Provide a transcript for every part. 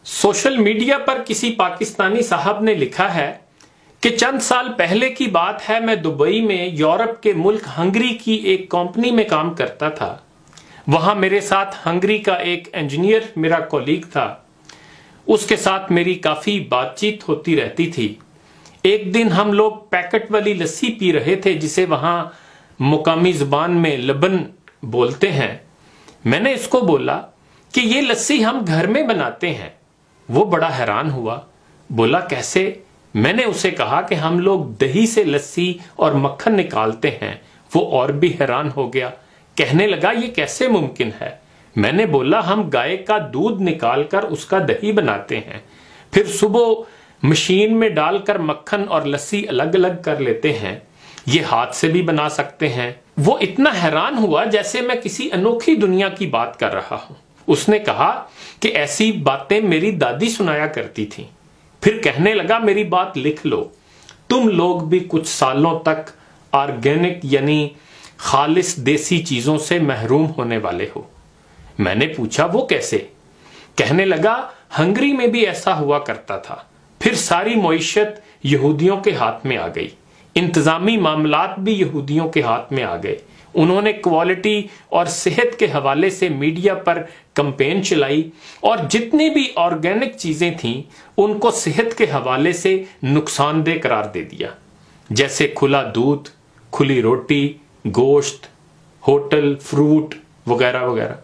Social media पर किसी पाकिस्तानी साहब ने लिखा है कि चंद साल पहले की बात है, मैं दुबई में यूरोप के मुल्क हंगरी की एक कंपनी में काम करता था। वहां मेरे साथ हंगरी का एक इंजीनियर मेरा कॉलीग था। उसके साथ मेरी काफी बातचीत होती रहती थी। एक दिन हम लोग पैकेट वाली लस्सी पी रहे थे, जिसे वहां मुकामी जुबान में लबन बोलते हैं। मैंने इसको बोला कि ये लस्सी हम घर में बनाते हैं। वो बड़ा हैरान हुआ, बोला कैसे? मैंने उसे कहा कि हम लोग दही से लस्सी और मक्खन निकालते हैं। वो और भी हैरान हो गया, कहने लगा ये कैसे मुमकिन है? मैंने बोला हम गाय का दूध निकालकर उसका दही बनाते हैं, फिर सुबह मशीन में डालकर मक्खन और लस्सी अलग अलग कर लेते हैं। ये हाथ से भी बना सकते हैं। वो इतना हैरान हुआ जैसे मैं किसी अनोखी दुनिया की बात कर रहा हूं। उसने कहा कि ऐसी बातें मेरी दादी सुनाया करती थी। फिर कहने लगा मेरी बात लिख लो, तुम लोग भी कुछ सालों तक ऑर्गेनिक यानी खालिस देसी चीजों से महरूम होने वाले हो। मैंने पूछा वो कैसे? कहने लगा हंगरी में भी ऐसा हुआ करता था, फिर सारी मईशत यहूदियों के हाथ में आ गई, इंतजामी मामलात भी यहूदियों के हाथ में आ गए। उन्होंने क्वालिटी और सेहत के हवाले से मीडिया पर कैंपेन चलाई और जितनी भी ऑर्गेनिक चीजें थीं उनको सेहत के हवाले से नुकसानदेह करार दे दिया, जैसे खुला दूध, खुली रोटी, गोश्त, होटल, फ्रूट वगैरह वगैरह।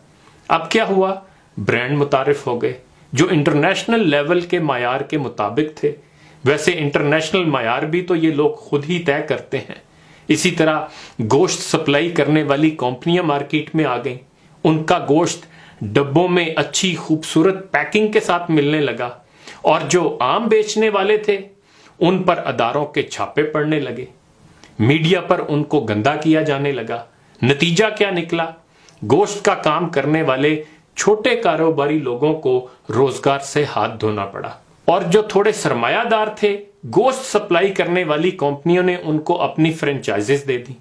अब क्या हुआ? ब्रांड मुतारिफ हो गए जो इंटरनेशनल लेवल के मायार के मुताबिक थे। वैसे इंटरनेशनल मायार भी तो ये लोग खुद ही तय करते हैं। इसी तरह गोश्त सप्लाई करने वाली कंपनियां मार्केट में आ गईं। उनका गोश्त डब्बों में अच्छी खूबसूरत पैकिंग के साथ मिलने लगा और जो आम बेचने वाले थे उन पर अदारों के छापे पड़ने लगे। मीडिया पर उनको गंदा किया जाने लगा। नतीजा क्या निकला? गोश्त का काम करने वाले छोटे कारोबारी लोगों को रोजगार से हाथ धोना पड़ा और जो थोड़े सरमायादार थे, गोश्त सप्लाई करने वाली कंपनियों ने उनको अपनी फ्रेंचाइजेस दे दी।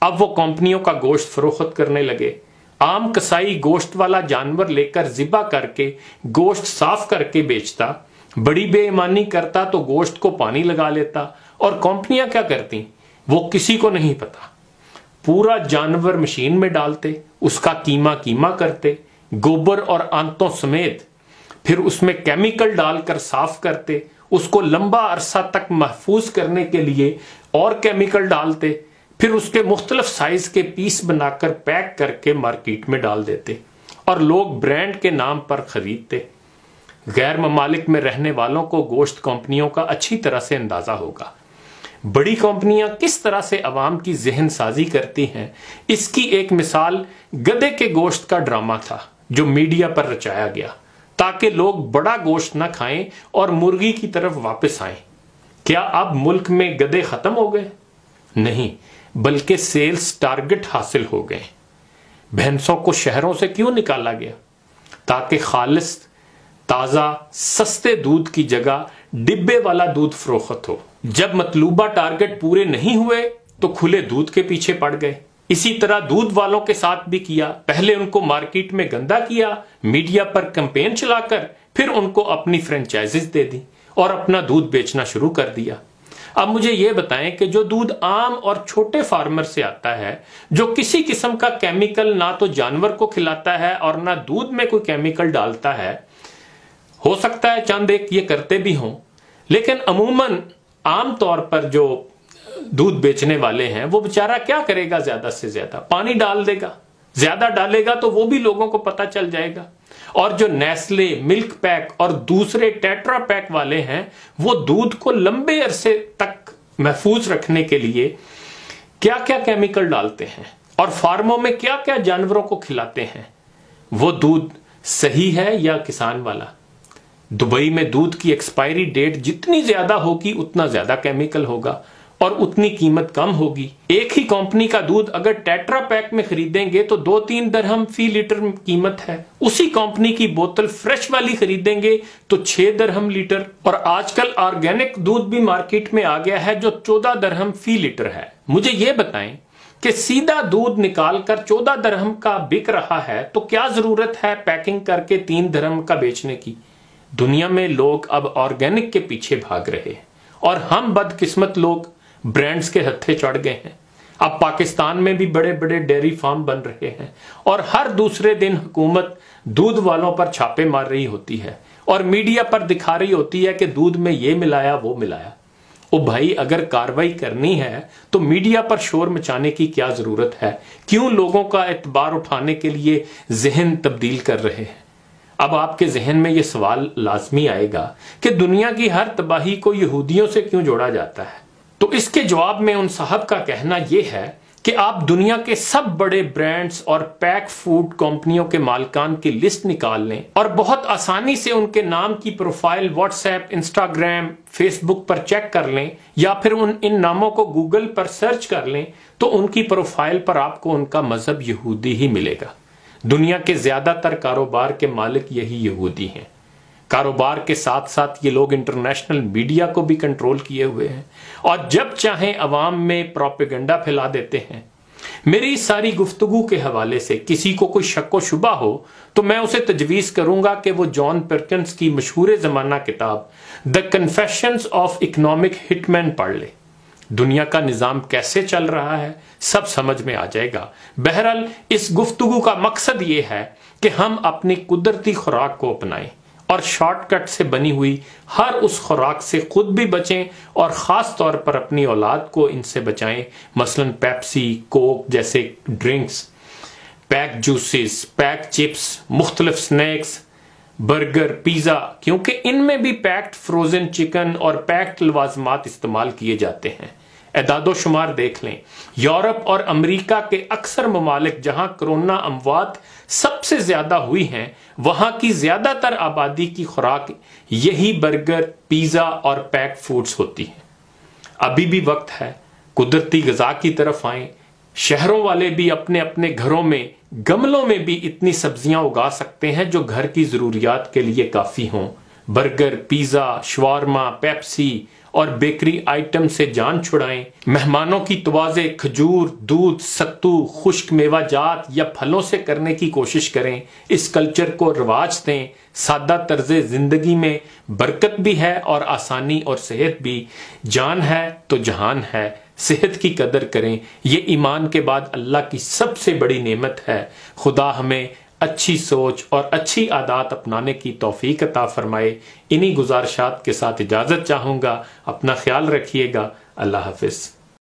अब वो कंपनियों का गोश्त फरोख्त करने लगे। आम कसाई गोश्त वाला जानवर लेकर ज़िबा करके गोश्त साफ करके बेचता, बड़ी बेईमानी करता तो गोश्त को पानी लगा लेता। और कंपनियां क्या करती वो किसी को नहीं पता। पूरा जानवर मशीन में डालते, उसका कीमा कीमा करते, गोबर और आंतों समेत, फिर उसमें केमिकल डालकर साफ करते, उसको लंबा अरसा तक महफूज करने के लिए और केमिकल डालते, फिर उसके मुख्तलिफ साइज के पीस बनाकर पैक करके मार्केट में डाल देते और लोग ब्रांड के नाम पर खरीदते। गैर ममालिक में रहने वालों को गोश्त कंपनियों का अच्छी तरह से अंदाजा होगा। बड़ी कंपनियां किस तरह से अवाम की जहन साजी करती हैं, इसकी एक मिसाल गधे के गोश्त का ड्रामा था जो मीडिया पर रचाया गया ताकि लोग बड़ा गोश्त न खाएं और मुर्गी की तरफ वापस आएं। क्या अब मुल्क में गधे खत्म हो गए? नहीं, बल्कि सेल्स टारगेट हासिल हो गए। भैंसों को शहरों से क्यों निकाला गया? ताकि खालिस, ताजा, सस्ते दूध की जगह डिब्बे वाला दूध फरोख्त हो। जब मतलूबा टारगेट पूरे नहीं हुए तो खुले दूध के पीछे पड़ गए। इसी तरह दूध वालों के साथ भी किया। पहले उनको मार्केट में गंदा किया, मीडिया पर कैंपेन चलाकर, फिर उनको अपनी फ्रेंचाइजीज दे दी और अपना दूध बेचना शुरू कर दिया। अब मुझे यह बताएं कि जो दूध आम और छोटे फार्मर से आता है, जो किसी किस्म का केमिकल ना तो जानवर को खिलाता है और ना दूध में कोई केमिकल डालता है, हो सकता है चंद एक ये करते भी हों, लेकिन अमूमन आम तौर पर जो दूध बेचने वाले हैं वो बेचारा क्या करेगा? ज्यादा से ज्यादा पानी डाल देगा। ज्यादा डालेगा तो वो भी लोगों को पता चल जाएगा। और जो नेस्ले, मिल्क पैक और दूसरे टेट्रा पैक वाले हैं, वो दूध को लंबे अरसे तक महफूज रखने के लिए क्या क्या केमिकल डालते हैं और फार्मों में क्या क्या जानवरों को खिलाते हैं। वो दूध सही है या किसान वाला? दुबई में दूध की एक्सपायरी डेट जितनी ज्यादा होगी उतना ज्यादा केमिकल होगा और उतनी कीमत कम होगी। एक ही कंपनी का दूध अगर टेट्रा पैक में खरीदेंगे तो 2-3 दरहम फी लीटर कीमत है। उसी कंपनी की बोतल फ्रेश वाली खरीदेंगे तो 6 दरहम लीटर। और आजकल ऑर्गेनिक दूध भी मार्केट में आ गया है जो 14 दरहम फी लीटर है। मुझे यह बताएं कि सीधा दूध निकालकर 14 दरहम का बिक रहा है तो क्या जरूरत है पैकिंग करके 3 दरहम का बेचने की? दुनिया में लोग अब ऑर्गेनिक के पीछे भाग रहे हैं और हम बदकिस्मत लोग ब्रांड्स के हत्थे चढ़ गए हैं। अब पाकिस्तान में भी बड़े बड़े डेयरी फार्म बन रहे हैं और हर दूसरे दिन हुकूमत दूध वालों पर छापे मार रही होती है और मीडिया पर दिखा रही होती है कि दूध में ये मिलाया वो मिलाया। ओ भाई, अगर कार्रवाई करनी है तो मीडिया पर शोर मचाने की क्या जरूरत है? क्यों लोगों का एतबार उठाने के लिए जहन तब्दील कर रहे हैं? अब आपके जहन में यह सवाल लाजमी आएगा कि दुनिया की हर तबाही को यहूदियों से क्यों जोड़ा जाता है। तो इसके जवाब में उन साहब का कहना यह है कि आप दुनिया के सब बड़े ब्रांड्स और पैक फूड कंपनियों के मालिकान की लिस्ट निकाल लें और बहुत आसानी से उनके नाम की प्रोफाइल व्हाट्सएप, इंस्टाग्राम, फेसबुक पर चेक कर लें या फिर इन नामों को गूगल पर सर्च कर लें तो उनकी प्रोफाइल पर आपको उनका मजहब यहूदी ही मिलेगा। दुनिया के ज्यादातर कारोबार के मालिक यही यहूदी हैं। कारोबार के साथ साथ ये लोग इंटरनेशनल मीडिया को भी कंट्रोल किए हुए हैं और जब चाहें अवाम में प्रोपेगेंडा फैला देते हैं। मेरी सारी गुफ्तगू के हवाले से किसी को कोई शक व शुबा हो तो मैं उसे तजवीज़ करूंगा कि वो जॉन पर्किंस की मशहूर ज़माना किताब the confessions of economic hitman पढ़ ले। दुनिया का निज़ाम कैसे चल रहा है सब समझ में आ जाएगा। बहरहाल इस गुफ्तगू का मकसद ये है कि हम अपनी कुदरती खुराक को अपनाएं और शॉर्टकट से बनी हुई हर उस खुराक से खुद भी बचें और ख़ास तौर पर अपनी औलाद को इनसे बचाएं। मसलन पेप्सी, कोक जैसे drinks, pack juices, pack chips, मुख्तलिफ स्नैक्स, बर्गर, पिज़्ज़ा, क्योंकि इनमें भी पैक्ड फ्रोज़न चिकन और पैक्ड लवाजमात इस्तेमाल किए जाते हैं। एदादो शुमार देख लें, यूरोप और अमेरिका के अक्सर ममालिक जहां कोरोना अमवात सबसे ज्यादा हुई हैं वहां की ज्यादातर आबादी की खुराक यही बर्गर, पिज़्ज़ा और पैक्ड फूड्स होती है। अभी भी वक्त है कुदरती ग़िज़ा की तरफ आएं। शहरों वाले भी अपने अपने घरों में गमलों में भी इतनी सब्जियां उगा सकते हैं जो घर की ज़रूरियात के लिए काफ़ी हों। बर्गर, पिज़्ज़ा, शवारमा, पेप्सी और बेकरी आइटम से जान छुड़ाएं। मेहमानों की तवाज़े खजूर, दूध, सत्तू, खुश्क मेवाजात या फलों से करने की कोशिश करें। इस कल्चर को रवाज दें। सादा तर्ज़े ज़िंदगी में बरकत भी है और आसानी और सेहत भी। जान है तो जहान है, सेहत की कदर करें। ये ईमान के बाद अल्लाह की सबसे बड़ी नेमत है। खुदा हमें अच्छी सोच और अच्छी आदत अपनाने की तौफीक अता फरमाए। इन्हीं गुजारिशात के साथ इजाज़त चाहूँगा। अपना ख्याल रखिएगा। अल्लाह हाफिज़।